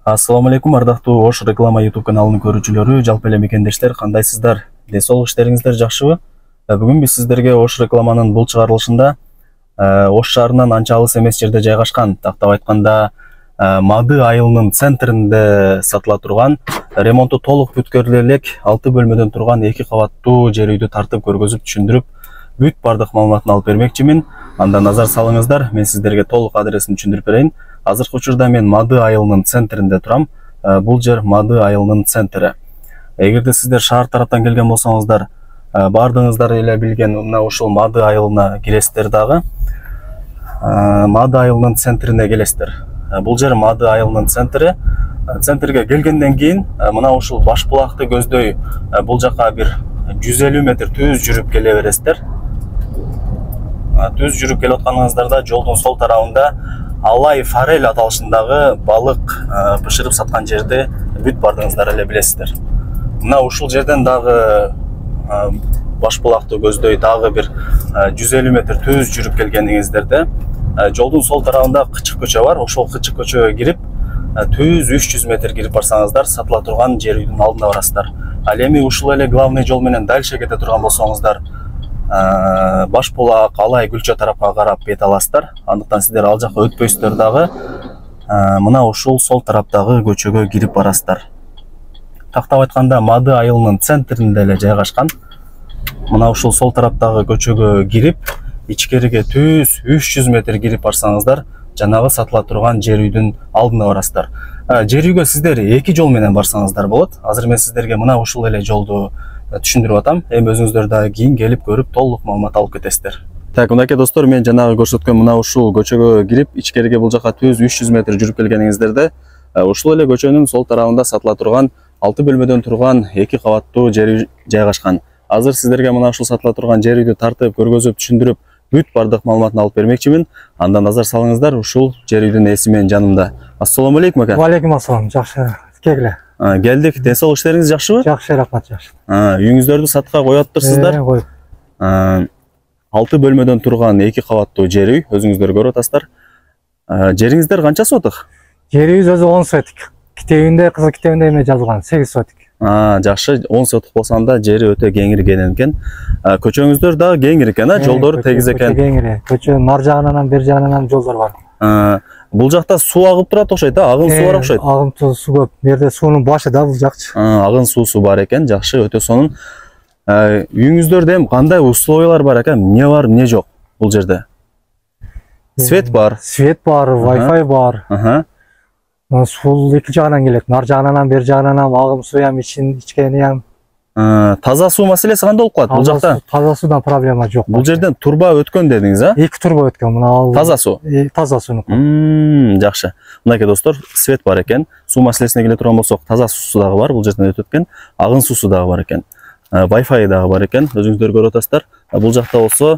Ассаламу алейкум, ардактуу Ош реклама YouTube каналынын көрүүчүлөрү, жалпы эле мекендештер, кандайсыздар? Денсаулык иштериңиздер жакшыбы? Бүгүн биз сиздерге Ош рекламанын бул чыгарылышында Ош шаарынан анча алыс эмес жерде жайгашкан, тактап айтканда Мады айылынын центринде сатыла турган, ремонту толук бүткөрүлө элек 6 бөлмөдөн турган 2 кабаттуу жер үйдү тартып көргөзүп түшүндүрүп, бүт бардык маалыматын алып бермекчимин. Анда назар салыңыздар, мен сиздерге толук адресин түшүндүрүп берейин. Азыркы учурда мен Мады айылынын центринде турам. Бул жер Мады айылынын центри. Эгерде сиздер шаар тараптан келген болсоңуздар, бардыгыңыздар эле билген мына ушул Мады айылына киресиздер дагы. Мады айылынын центрине келесиздер. Бул жер Мады айылынын центри. Центрге келгенден кийин мына ушул баш булакты көздөй бул жака бир 150 метр түз жүрүп келе бересиздер. Түз жүрүп келип атканыңыздарда жолдун сол тарабында Алай Форель аталышындагы балык бышырып саткан жерди бүт бардыгыңыздар эле билесиздер. Мына ушул жерден дагы баш булакты көздөй дагы бир 150 метр түз жүрүп келгениңиздерде жолдун сол тарабында кычык көчө бар. Ошол кычык көчөгө кирип түз 300 метр кирип барсаңыздар сатыла турган жер үйдүн алдына барасыздар. Ал эми ушул эле главный жол менен дальше кете турган болсоңуздар, баш булак Алай Гүлчө тарапка карап бет аласыздар. Андыктан сиздер ал жакка өтпөйсүздөр дагы мына ушул сол тараптагы көчөгө кирип барасыздар. Тактап айтканда Мады айылынын центринде эле жайгашкан. Мына ушул сол тараптагы көчөгө кирип, ичкериге түз 300 метр кирип барсаңыздар, жанагы сатыла турган жер үйдүн алдына барасыздар. Жер үйгө сиздер 2 жол менен барсаңыздар болот. Азыр мен сиздерге мына ушул эле жолду түшүндүрүп атам. Эми өзүңүздөр дагы кийин келип көрүп толук маалымат алып кетесиздер. Так, мынакей достор, мен жанагы көрсөткөн мына ушул көчөгө кирип, ичкериге бул жака түз 300 метр жүрүп келгениңиздерде, ушул эле көчөнүн сол тарабында сатыла турган 6 бөлмөдөн турган 2 кабаттуу жер үй жайгашкан. Азыр сиздерге мына ушул сатыла турган жер үйдү тартып, көргөзүп, түшүндүрүп, бүт бардык маалыматын алып бермекчимин. Анда назар салыңыздар, ушул жер үйдүн ээси менен жанымда. Ассаламу алейкум ака. Валейкум ассалам, жакшы. Келгиле. Келдик. Денсаулык иштериңиз жакшыбы? Жакшы, рахмат, жакшы. Үйүңүздөрдү сатка коюп атырсыздар. 6 бөлмөдөн турган 2 кабаттуу жер үй, өзүңүздөр көрүп атасыздар. Жериңиздер канча сотук? Жерибиз өзү 10 сотук. Китебинде, кызыл китебинде эме жазылган 8 сотук. Жакшы, 10 сотук болсонда жери өтө кеңирген экен. Көчөңүздөр дагы кеңир экен, жолдору тегиз экен. Кеңири. Көчө нар жагынан, бер жагынан жолдор бар. Бул жакта суу агып турат окшойт, агын суу бар окшойт. Агым суу көп. Берде суунун башы да бул жакчы. Агын суусу бар экен, жакшы, өтө сонун. Үйүңүздөрдө эми кандай условиялар бар экен? Эмне бар, эмне жок бул жерде? Свет бар. Свет бар, Wi-Fi бар. Суу эки жагынан келет. Нар жагынан, бер жагынан агым суу ям ичкени ям. Таза суу маселеси кандай болуп калат бул жакта? Таза суудан проблема жок. Бул жерден турба өткөн дедиңиз, а? 2 турба өткөн. Мына таза суу. Таза суу. Жакшы. Мынакей достор, свет бар экен. Суу маселесине келе турган болсок, таза суусу дагы бар, бул жерден өтүп өткөн. Агын суусу дагы бар экен. Wi-Fi дагы бар экен. Өзүңүздөр көрүп атасыздар. Бул жакта болсо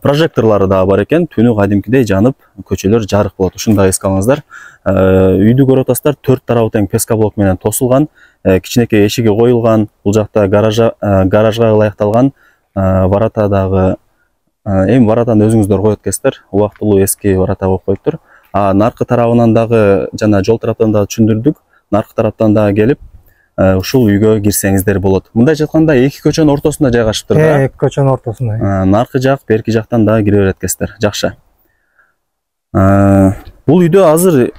прожекторлору дагы бар экен. Түнү кадимкидей жанып, көчөлөр жарык болот. Ушуну дагы эске алыңыздар. Үйдү көрүп атасыздар. 4 тарабы тең пескаблок менен тосулган. Кичинекей эшиги коюлган. Бул жакта гаражга ылайыкталган. Варата дагы эми варатаны өзүңүздөр коюп кетесиздер. Убактылуу эски варата коюп коюптур. Наркы тарабынан дагы жана жол тараптан дагы түшүндүрдүк. Наркы тараптан дагы келип ушул үйгө кирсеңиздер болот. Мындайча айтканда 2 көчөнүн ортосунда жайгашыптыр да. 2 көчөнүн ортосунда. Наркы жак, берки жактан дагы кире берет экенсиздер. Жакшы. Бул үйдө азыр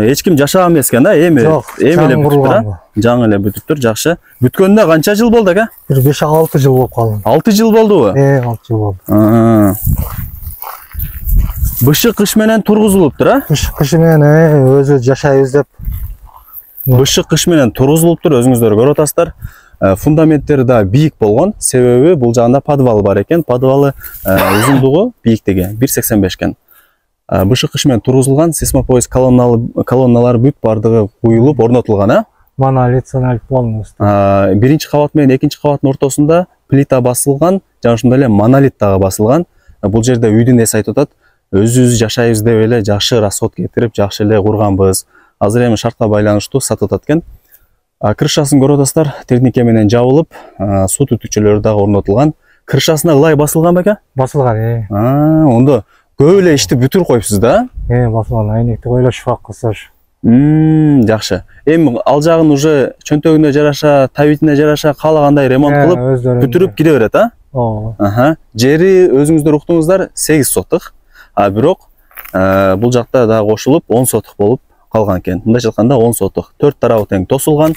эч ким жашаган эмес экен, эми эле бүтүптүр, жаңы эле бүтүптүр. Жакшы. Бүткөнүнө канча жыл болду ака? Бир 5-6 жыл болуп калды. 6 жыл болдубу? 6 жыл болду. Бышы кыш менен тургузулуптур, а? Кыш менен өзү жашайбыз деп. Бышы кыш менен тургузулуптур, өзүңүздөр көрүп атасыздар. Фундаменттери да бийик болгон, себеби бул жагында подвал бар экен. Подвалы узундугу бийиктиги 1,85 экен. Бышы кыш менен тургузулган, сейсмопояс колонналар бүт бардыгы куюлуп, орнотулган, а? Монолит полностью. Биринчи кабат менен экинчи кабаттын ортосунда плита басылган, жана ошондой эле монолит дагы басылган. Бул жерде үйдүн ээси айтып атат, өзүбүз жашайбыз деп эле жакшы расход кетирип, жакшы эле курганбыз. Азыр эми шартка байланыштуу сатып атат экен. Крышасын көрүп атасыздар, тернике менен жабылып, суу түтүкчөлөрү дагы орнотулган. Крышасына ылай басылган беке? Басылган, Ондо көп эле ишти бүтүрүп коюпсуз да? Басылган, айнекти койлош, фак кылсаш. Жакшы. Эми ал жагын уже чөнтөгүнө жараша, табитине жараша каалагандай ремонт кылып, бүтүрүп кире берет, а? Ооба. Жери өзүңүздөр уктуңуздар 8 сотук. Бирок бул жакта да кошулуп 10 сотук болуп калган экен. Мындайча айтканда 10 сотук. 4 тарабы тең тосулган.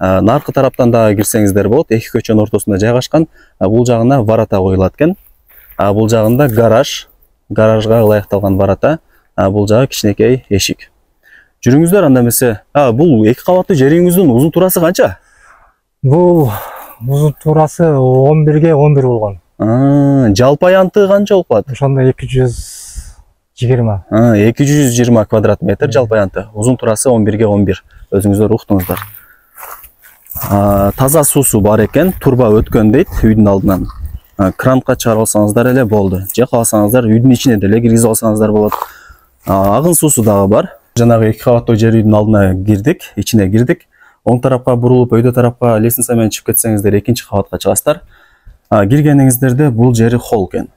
Наркы тараптан да кирсеңиздер болот. Эки көчөнүн ортосунда жайгашкан. Бул жагына варата коюлат экен. Бул жагында гараж, гаражга ылайыкталган варата. Бул жагы кичинекей эшик. Жүрүңүздөр анда эмесе. Бул 2 кабаттуу жериңиздин узун турасы канча? Бул узун турасы 11ге 11 болгон. Жалпы аянты канча болуп калат? Ошондо 220. 220 квадрат метр жалпы аянты. Узун турасы 11ге 11. Өзүңүздөр уктуңуздар. Таза суусу бар экен, турба өткөн дейт үйдүн алдынан. Кранка чыгарып алсаңыздар эле болду. Же кааласаңыздар үйдүн ичине деле киргизип алсаңыздар болот. Агын суусу дагы бар. Жанагы 2 кабаттуу жер үйдүн алдына кирдик, ичине кирдик. Оң тарапка бурулуп, өйдө тарапка лестница менен чыгып кетсеңиздер, 2-чи кабатка чыгасыздар. Киргениңиздерде бул жери холл экен.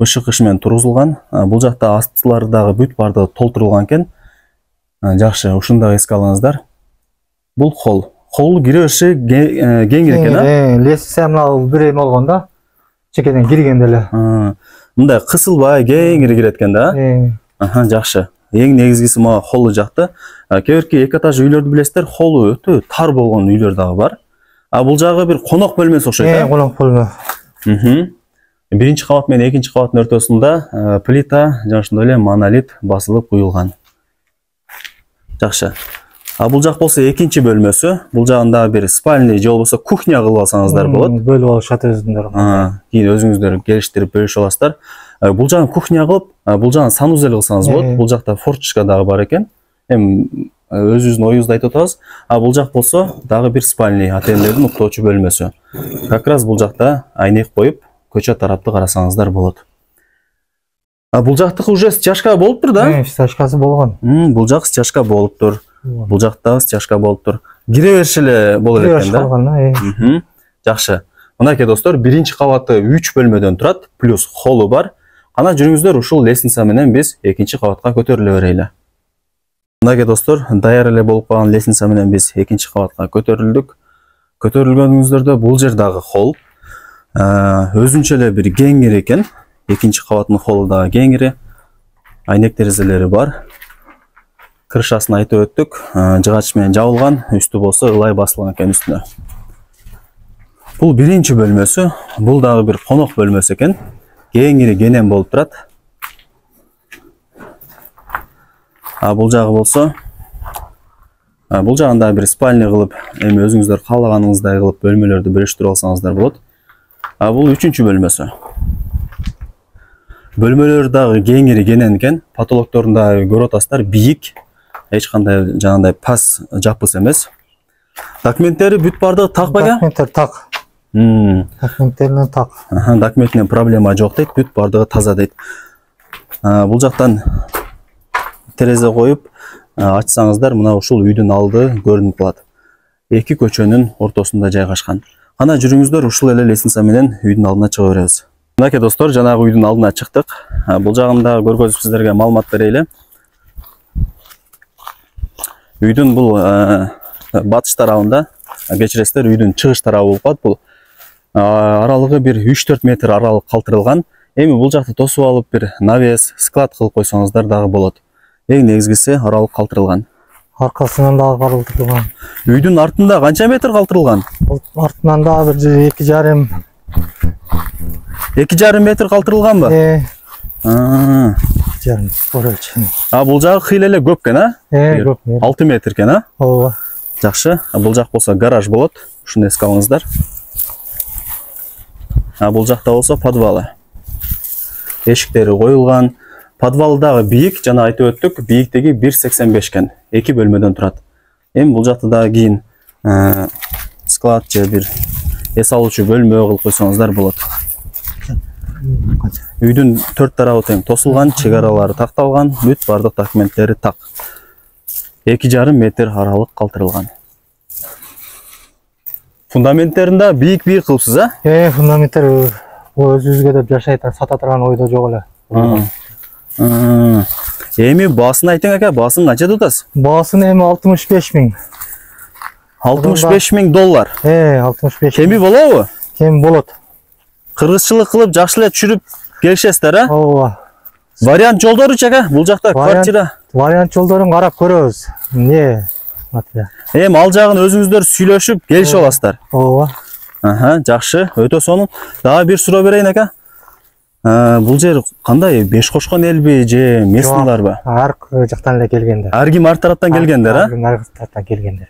Ышык иш менен тургузулган. Бул жакта астылары дагы бүт бардыгы толтурулган экен. Жакшы, ушундагы эске алыңыздар. Бул холл. Холл кире бериши кеңир экен, а? Лестница мына бир эме болгон да. Чекеден киргенде эле. Мындай кысылбай кеңири кирет экен да? Жакшы. Эң негизгиси мага холлу жакты. Кээ-бирки 2 этаж үйлөрдү билесиздер, холлу өтө тар болгон үйлөр дагы бар. Бул жагы бир конок бөлмөсү окшойт, конок бөлмө. Биринчи кабат менен экинчи кабаттын ортосунда плита жана ошондой эле монолит басылып куюлган. Жакшы. Бул жак болсо экинчи бөлмөсү. Бул жагында бир спальный же болбосо кухня кылып алсаңыздар болот. Бөлүп алышат өзүндөр. Кийин өзүңүздөр келиштирип бөлүшүп аласыздар. Бул жагын кухня кылып, бул жагын санузел кылсаңыз болот. Бул жакта форточка дагы бар экен. Эми өзүбүздүн оюбузду айтып атабыз. Бул жак болсо дагы бир спальный, ата-энелердин уктоочу бөлмөсү. Как раз бул жакта айнек коюп, көчө тарапты карасаңыздар болот. Бул жактыкы уже стяжка болуптур да? Стяжкасы болгон. Бул жак стяжка болуптур. Бул жакта стяжка болуптур. Кире бериш эле болот экен да? Жакшы. Мынакей достор, биринчи кабаты 3 бөлмөдөн турат, плюс холлу бар. Ана жүрүңүздөр ушул лестница менен биз экинчи кабатка көтөрүлө берели. Мынакей достор, даяр эле болуп калган лестница менен биз экинчи кабатка көтөрүлдүк. Көтөрүлгөнүңүздөрдө бул жер дагы холл. Өзүнчө эле бир кеңири экен. Экинчи кабаттын холлу дагы кеңири. Айнек терезелери бар. Крышасын айтып өттүк. Жыгач менен жабылган, үстү болсо ылай басылган экен үстүнө. Бул биринчи бөлмөсү. Бул дагы бир конок бөлмөсү экен. Кеңири кенен болуп турат. Бул жагы болсо, бул жагында бир спальня кылып, эми өзүңүздөр каалаганыңыздай кылып бөлмөлөрдү бөлүштүрүп алсаңыздар болот. Бул үчүнчү бөлмөсү. Бөлмөлөр дагы кеңири кенен экен. Потолокторун дагы көрүп атасыздар, бийик. Эч кандай жанагындай пас жаппыс эмес. Документтери бүт бардыгы так беле? Документтер так. Документтеринен так. Документинен проблема жок дейт, бүт бардыгы таза дейт. Бул жактан терезе коюп, ачсаңыздар, мына ушул үйдүн алды көрүнүп калат. Эки көчөнүн ортосунда жайгашкан. Ана жүрүңүздөр ушул эле лестница менен үйдүн алдына чыга беребиз. Мынакей достор, жанагы үйдүн алдына чыктык. Бул жагында көргөзүп сиздерге маалымат берели. Үйдүн бул батыш тарабында, кечиресиздер, үйдүн чыгыш тарабы болуп калат. Бул аралыгы бир 3-4 метр аралык калтырылган. Эми бул жакты тосуп алып бир навес, склад кылып койсоңуздар дагы болот. Эң негизгиси аралык калтырылган. Аркасынан дагы калтырылган. Үйдүн артында канча метр калтырылган? Артынан дагы бир 2,5 метр калтырылганбы? 2,5 бул жагы кыйла эле көп экен, а? Көп. 6 метр экен, а? Ооба. Жакшы. Бул жак болсо гараж болот. Ушуну эске алыңыздар. Бул жакта болсо подвалы. Эшиктери коюлган. Подвалы дагы бийик, жана айтып өттүк, бийиктиги 1,85 экен. 2 бөлмөдөн турат. Эми бул жакта дагы кийин склад же бир эс алуучу бөлмө кылып койсоңуздар болот. Үйдүн 4 тарабы тең тосулган, чегаралары такталган, бүт бардык документтери так. 2,5 метр аралык калтырылган. Фундаменттеринде бийик кылыпсыз, а? Фундаменттер өзүбүзгө деп жашайт, сата турган ойдо жок эле. Эми баасын айтың ака, баасын канча тутасыз? Баасын эми 65 миң. 65 миң доллар. 65. Кеми болобу? Кем болот. Кыргызчылык кылып жакшы эле түшүрүп келишесиздер, а? Ооба. Вариант жолдору ака, бул жакта квартира. Вариант жолдорун карап көрөбүз. Эмне? Эми ал жагын өзүңүздөр сүйлөшүп келишип аласыздар. Ооба. Жакшы, өтө сонун. Дагы бир суроо берейин ака. Бул жер кандай? Беш кошкон элби же местныйларбы? Ар жактан эле келгендер. Ар ким ар тараптан келгендер, а? Ар тараптан келгендер.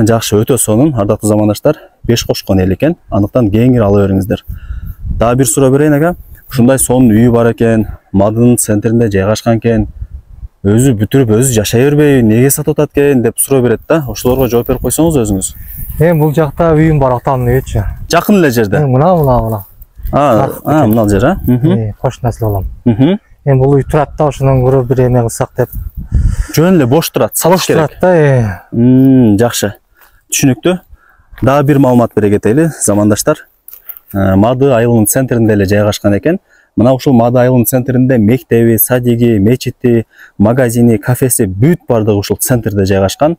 Жакшы, өтө сонун. Ардактуу замандаштар, беш кошкон эл экен. Андыктан кеңири ала бериңиздер. Дагы бир суроо берейин ака. Ушундай сонун үйү бар экен, Мадынын центринде жайгашкан экен. Өзү бүтүрүп, өзү жашай бербей, неге сатып атат экен деп суроо берет да. Ошолорго жооп берип койсоңуз өзүңүз. Бул жакта үйүм бар, атамдын үйүчү. Жакын эле жерде. Мына. Мына жер, а? Кош наслы болом. Бул үй турат да, ошондон көрө бир эме кылсак деп. Жөн эле бош турат, сатыш керек. Турат да. Жакшы. Түшүнүктүү. Дагы бир маалымат бере кетели, замандаштар. Мады айылынын центринде эле жайгашкан экен. Мына ушул Мады айылынын центринде мектеби, садиги, мечити, магазини, кафеси бүт бардыгы ушул центрде жайгашкан.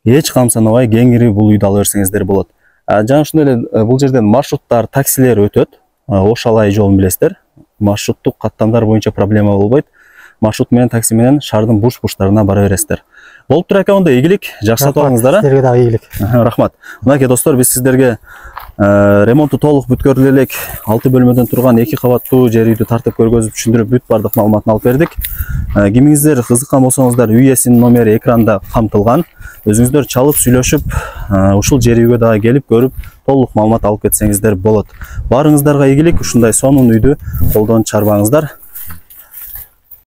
Эч камсанабай кеңири бул үйдү ала берсеңиздер болот. Жана ошондой эле бул жерден маршруттар, таксилер өтөт. Ош Алай жолун билесиздер. Маршруттук каттамдар боюнча проблема болбойт. Маршрут менен, такси менен шаардын бурч-бурчтарына бара бересиздер. Болуп тур ака, онда ийгилик, жакшы сатып алыңыздар, а? Сиздерге дагы ийгилик. Рахмат. Мынакей достор, биз сиздерге ремонту толук бүткөрүлө элек 6 бөлмөдөн турган 2 кабаттуу жер үйдү тартып көргөзүп түшүндүрүп бүт бардык маалыматын алып бердик. Кимиңиздер кызыккан болсоңуздар, үй ээсинин номери экранда камтылган. Өзүңүздөр чалып сүйлөшүп, ушул жер үйгө дагы келип көрүп, толук маалымат алып кетсеңиздер болот. Баарыңыздарга ийгилик, ушундай сонун үйдү колдон чарбаңыздар.